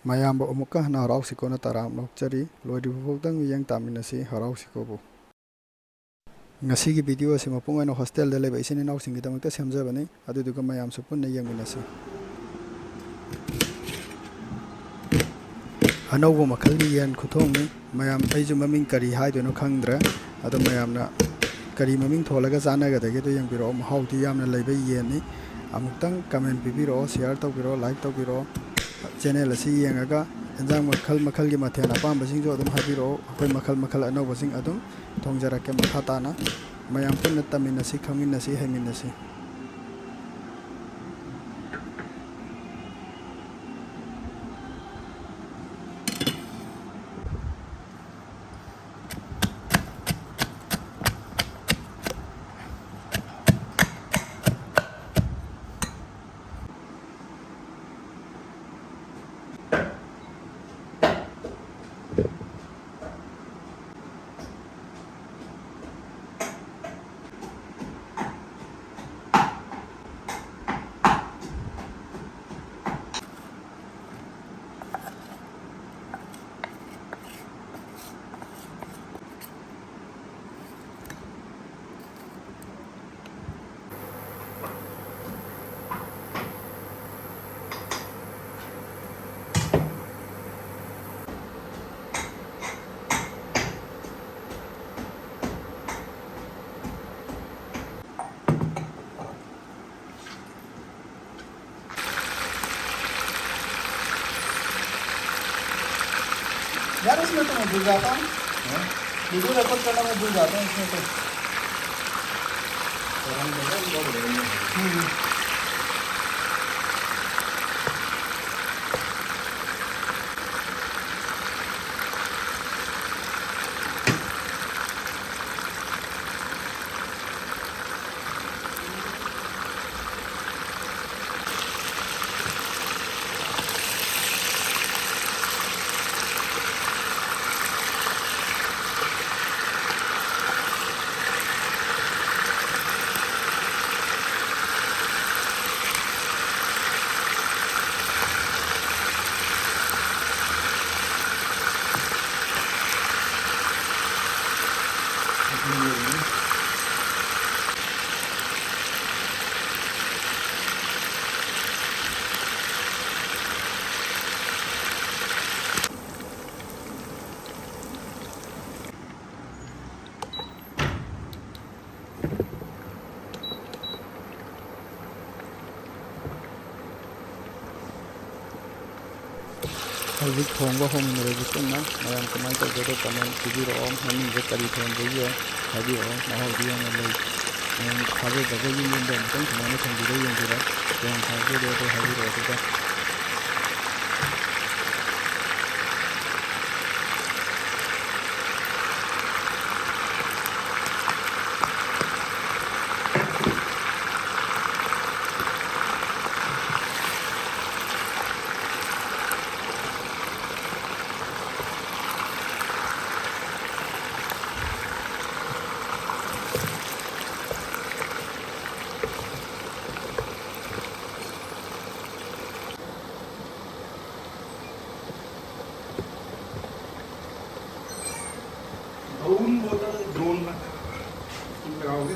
ꯃꯌꯥꯝꯕ ꯑꯃꯨꯛꯀ ꯍꯟꯅ ꯍꯔꯥꯎꯁꯤꯀꯣꯅ ꯇꯔꯥꯝ ꯅꯣꯛꯆꯔꯤ ꯂꯣꯏꯗ꯭ꯔꯤꯕ ꯐꯥꯎꯗꯪ ꯃꯤꯠꯌꯦꯡ ꯇꯥꯃꯤꯟꯅꯁꯤ ꯍꯔꯥꯎꯁꯤꯀꯣꯕꯨ ꯉꯁꯤꯒꯤ ꯚꯤꯗꯤꯑꯣ ꯑꯁꯤ ꯃꯄꯨꯡ ꯑꯣꯏꯅ ꯍꯣꯁꯇꯦꯜꯗ ꯂꯩꯕ ꯏꯆꯤꯟ ꯏꯅꯥꯎꯁꯤꯡꯒꯤꯗꯃꯛꯇ ꯁꯦꯝꯖꯕꯅꯤ ꯑꯗꯨꯗꯨꯒ ꯃꯌꯥꯝꯁꯨ ꯄꯨꯟꯅ ꯌꯦꯡꯃꯤꯟꯅꯁꯤ ꯑꯅꯧꯕ ꯃꯈꯜꯒꯤ ꯌꯦꯟ ꯈꯨꯊꯣꯡꯅꯤ ꯃꯌꯥꯝ ꯑꯩꯁꯨ ꯃꯃꯤꯡ ꯀꯔꯤ ꯍꯥꯏꯗꯣꯏꯅꯣ ꯈꯪꯗ꯭ꯔꯦ ꯑꯗꯣ ꯃꯌꯥꯝꯅ ꯀꯔꯤ ꯃꯃꯤꯡ ꯊꯣꯜꯂꯒ ꯆꯥꯟꯅꯒꯗꯒꯦꯗꯣ ꯌꯦꯡꯕꯤꯔꯛꯑꯣ ꯃꯍꯥꯎꯗꯤ ꯌꯥꯝꯅ ꯂꯩꯕ ꯌꯦꯟꯅꯤ ꯑꯃꯨꯛꯇꯪ ꯀꯃꯦꯟ ꯄꯤꯕꯤꯔꯛꯑꯣ ꯁꯤꯌꯥꯔ ꯇꯧꯕꯤꯔꯛꯑꯣ ꯂꯥꯏꯛ ꯇꯧꯕꯤꯔꯛꯑꯣ ꯆꯦꯅꯦꯜ ꯑꯁꯤ ꯌꯦꯡꯉꯒ ꯑꯦꯟꯖꯥꯡ ꯃꯈꯜ ꯃꯈꯜꯒꯤ ꯃꯊꯦꯜ ꯑꯄꯥꯝꯕꯁꯤꯡꯁꯨ ꯑꯗꯨꯝ ꯍꯥꯏꯕꯤꯔꯛꯑꯣ ꯑꯩꯈꯣꯏ ꯃꯈꯜ ꯃꯈꯜ ꯑꯅꯧꯕꯁꯤꯡ ꯑꯗꯨꯝ ꯊꯣꯡꯖꯔꯛꯀꯦ ꯃꯈꯥ ꯇꯥꯅ ꯃꯌꯥꯝ ꯄꯨꯟꯅ ꯇꯝꯃꯤꯟꯅꯁꯤ ꯈꯪꯃꯤꯟꯅꯁꯤ ꯍꯩꯃꯤꯟꯅꯁꯤ यार इसमें तो मैं भूल जाता हूँ वीडियो रिकॉर्ड करना मैं भूल जाता हूँ इसमें तो ꯍꯧꯖꯤꯛ ꯊꯣꯡꯕ ꯍꯧꯃꯤꯟꯅꯔꯕ ꯄꯨꯟꯅ ꯃꯌꯥꯝ ꯀꯃꯥꯏꯅ ꯇꯧꯒꯦꯗꯣ ꯀꯃꯦꯟ ꯄꯤꯕꯤꯔꯛꯑꯣ ꯃꯃꯤꯡꯁꯦ ꯀꯔꯤ ꯊꯣꯡꯕꯒꯤ ꯍꯥꯏꯕꯤꯔꯛꯑꯣ ꯃꯍꯥꯎꯗꯤ ꯌꯥꯝꯅ ꯂꯩ ꯃꯌꯥꯝ ꯊꯥꯖꯗꯕ ꯌꯨꯝꯗ ꯑꯃꯨꯛꯇꯪ ꯁꯨꯃꯥꯏꯅ ꯊꯣꯡꯕꯤꯔ ꯌꯦꯡꯕꯤꯔꯣ ꯀꯌꯥꯝ ꯊꯥꯖꯗꯦꯗꯣ ꯍꯥꯏꯕꯤꯔꯛꯑꯣ ꯑꯗꯨꯒ ड्रोन बोलता था ड्रोन में तुम लगाओगे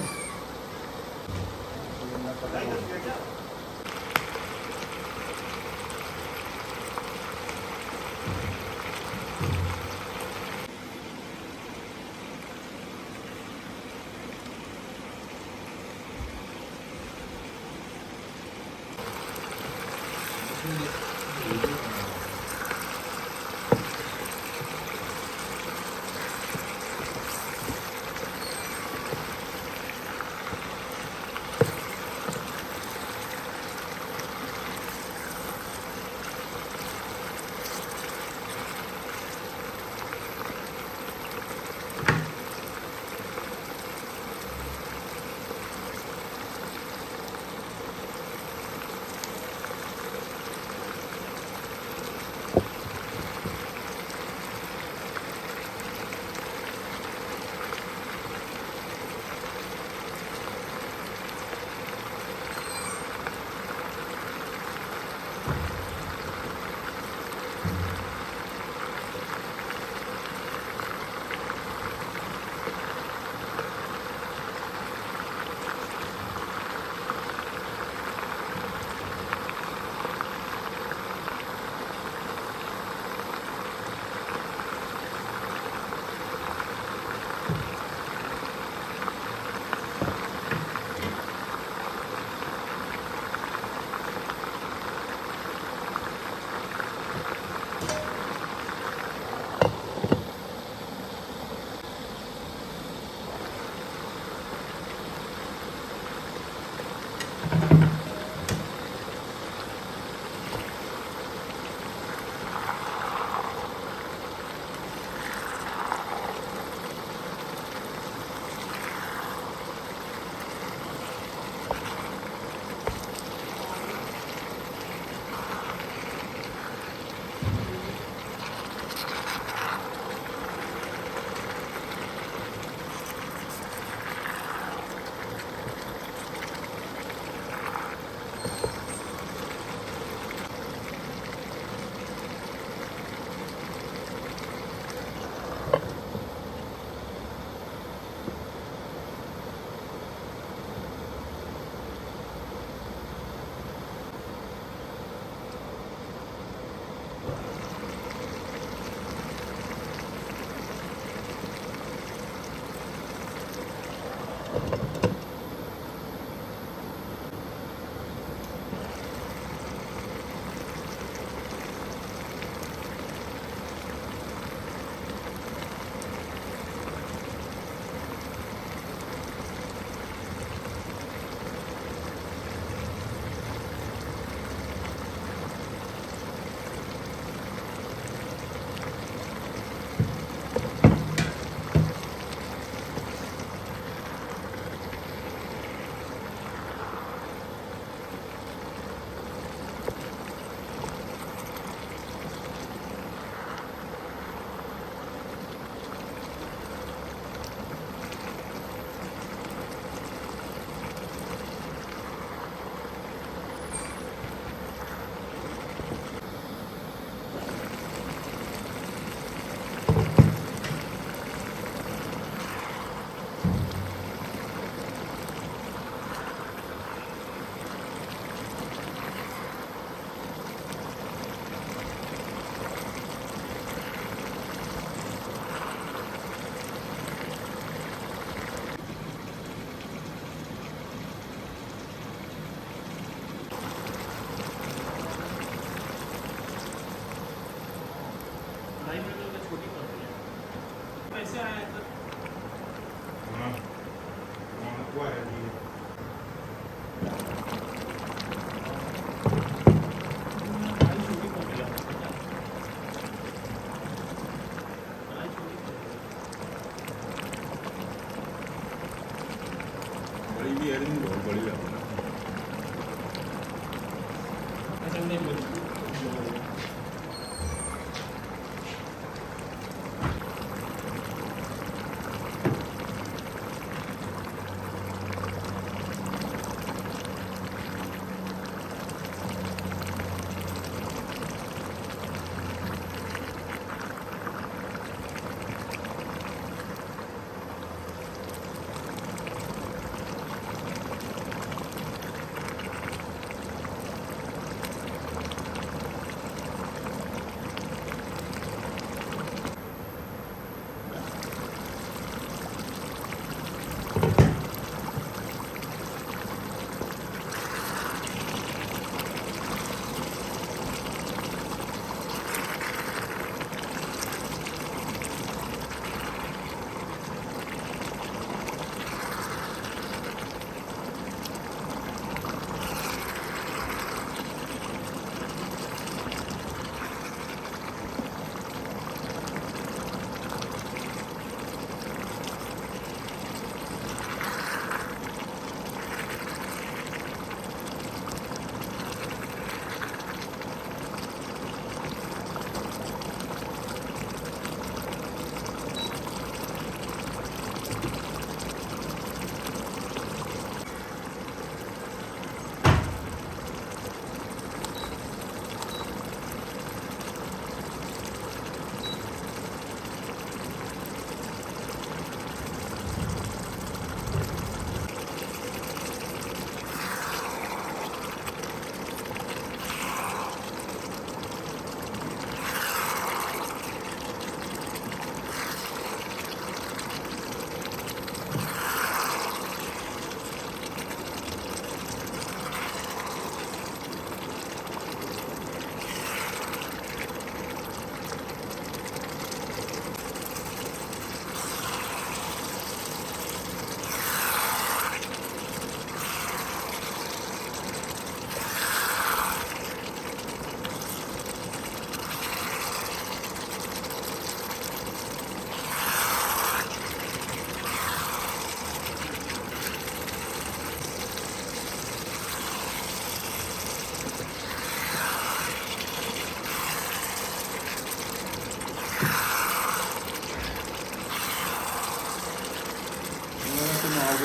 बड़ी भी है लेकिन बहुत बड़ी है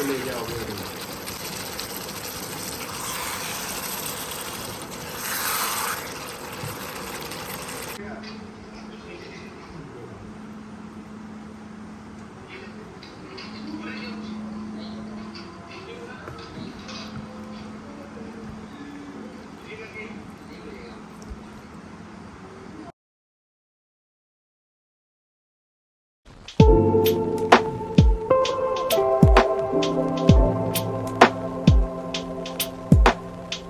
ले जाओगे